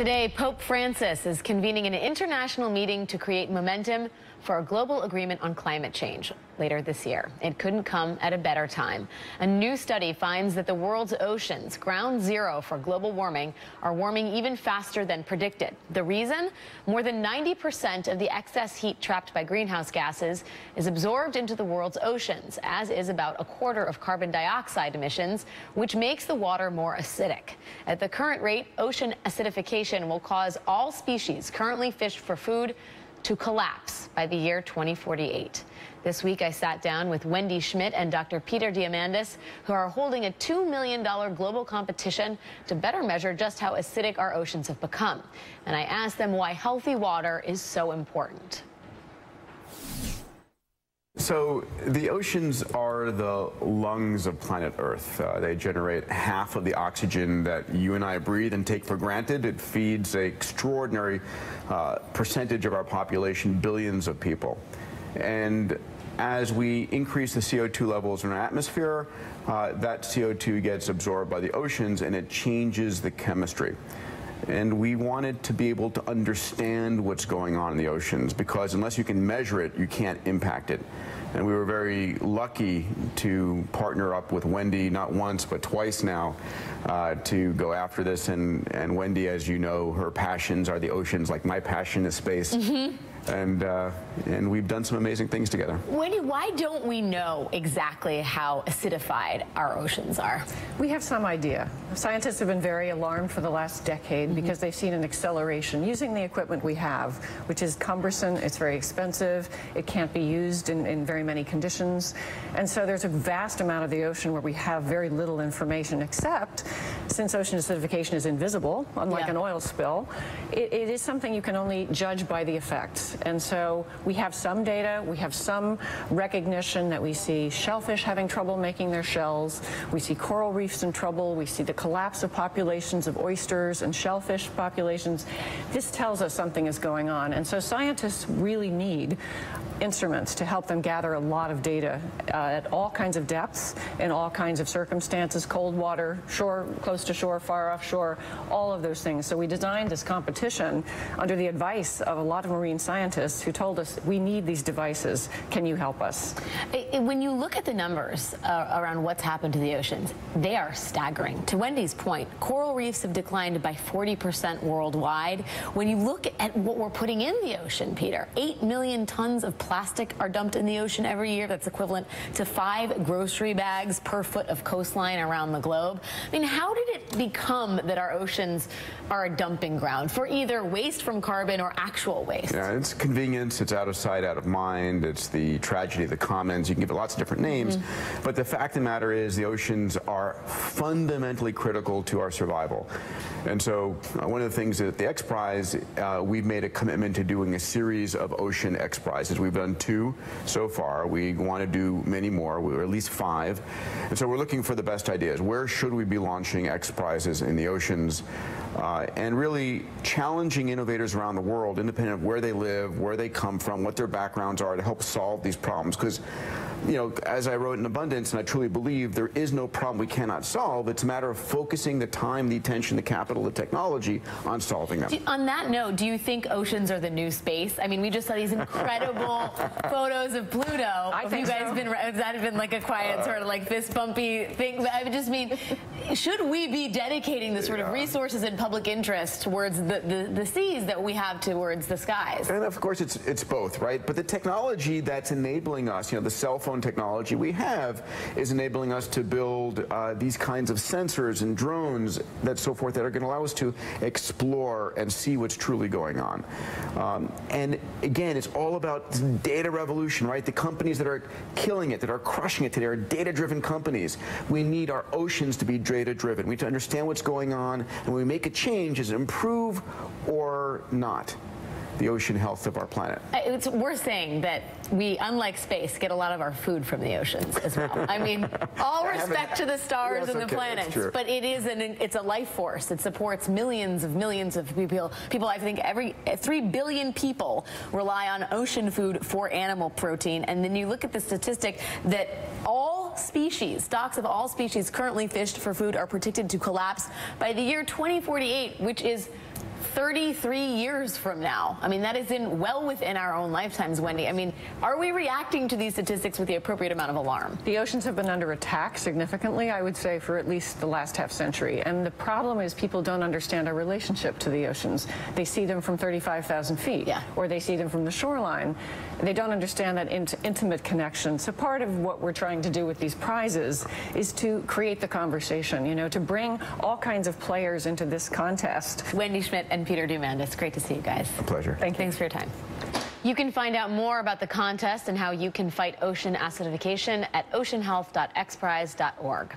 Today, Pope Francis is convening an international meeting to create momentum for a global agreement on climate change later this year. It couldn't come at a better time. A new study finds that the world's oceans, ground zero for global warming, are warming even faster than predicted. The reason? More than 90% of the excess heat trapped by greenhouse gases is absorbed into the world's oceans, as is about a quarter of carbon dioxide emissions, which makes the water more acidic. At the current rate, ocean acidification will cause all species currently fished for food to collapse by the year 2048. This week, I sat down with Wendy Schmidt and Dr. Peter Diamandis, who are holding a $2 million global competition to better measure just how acidic our oceans have become. And I asked them why healthy water is so important. So the oceans are the lungs of planet Earth. They generate half of the oxygen that you and I breathe and take for granted. It feeds an extraordinary percentage of our population, billions of people. And as we increase the CO2 levels in our atmosphere, that CO2 gets absorbed by the oceans and it changes the chemistry. And we wanted to be able to understand what's going on in the oceans, because unless you can measure it, you can't impact it. And we were very lucky to partner up with Wendy, not once, but twice now, to go after this. And Wendy, as you know, her passions are the oceans, like my passion is space. Mm-hmm. And we've done some amazing things together. Wendy, why don't we know exactly how acidified our oceans are? We have some idea. Scientists have been very alarmed for the last decade because they've seen an acceleration using the equipment we have, which is cumbersome, it's very expensive, it can't be used in very many conditions. And so there's a vast amount of the ocean where we have very little information, except since ocean acidification is invisible, unlike an oil spill, it is something you can only judge by the effects. And so we have some data, we have some recognition that we see shellfish having trouble making their shells, we see coral reefs in trouble, we see the collapse of populations of oysters and shellfish populations. This tells us something is going on. And so scientists really need instruments to help them gather a lot of data at all kinds of depths, in all kinds of circumstances, cold water, shore, close to shore, far offshore, all of those things. So we designed this competition under the advice of a lot of marine scientists who told us, we need these devices. Can you help us? When you look at the numbers around what's happened to the oceans, they are staggering. To Wendy's point, coral reefs have declined by 40% worldwide. When you look at what we're putting in the ocean, Peter, 8 million tons of plastic are dumped in the ocean every year. That's equivalent to 5 grocery bags per foot of coastline around the globe. I mean, how did it become that our oceans are a dumping ground for either waste from carbon or actual waste? Yeah, it's convenience, it's out of sight, out of mind, it's the tragedy of the commons. You can give it lots of different names, but the fact of the matter is the oceans are fundamentally critical to our survival. And so one of the things at the X Prize, we've made a commitment to doing a series of ocean X Prizes. We've done 2 so far. We want to do many more, or at least 5. And so we're looking for the best ideas. Where should we be launching X Prizes in the oceans? And really challenging innovators around the world, independent of where they live, where they come from, what their backgrounds are, to help solve these problems. Because, you know, as I wrote in Abundance, and I truly believe there is no problem we cannot solve. It's a matter of focusing the time, the attention, the capital, the technology on solving them. On that note, do you think oceans are the new space? I mean, we just saw these incredible photos of Pluto. I think has that been like a quiet sort of like fist bumpy thing? I would just mean, should we be dedicating the sort of resources and public interest towards the seas that we have towards the skies? And of course it's both, right? But the technology that's enabling us, you know, the cell phone technology we have is enabling us to build these kinds of sensors and drones that so forth that are going to allow us to explore and see what's truly going on. And again, it's all about data revolution, right? The companies that are killing it, that are crushing it today are data-driven companies. We need our oceans to be data-driven. We need to understand what's going on, and when we make a change, is it improve or not the ocean health of our planet? We're saying that we, unlike space, get a lot of our food from the oceans as well. I mean, all respect to the stars and the planets, but it's a life force. It supports millions of people. I think 3 billion people rely on ocean food for animal protein. And then you look at the statistic that all species, stocks of all species currently fished for food, are predicted to collapse by the year 2048, which is 33 years from now. I mean, that is well within our own lifetimes, Wendy. I mean, are we reacting to these statistics with the appropriate amount of alarm? The oceans have been under attack significantly, I would say, for at least the last half century. And the problem is people don't understand our relationship to the oceans. They see them from 35,000 feet, or they see them from the shoreline. They don't understand that intimate connection. So part of what we're trying to do with these prizes is to create the conversation, you know, to bring all kinds of players into this contest. Wendy Schmidt and Peter Diamandis, great to see you guys. A pleasure. Thanks for your time. You can find out more about the contest and how you can fight ocean acidification at oceanhealth.xprize.org.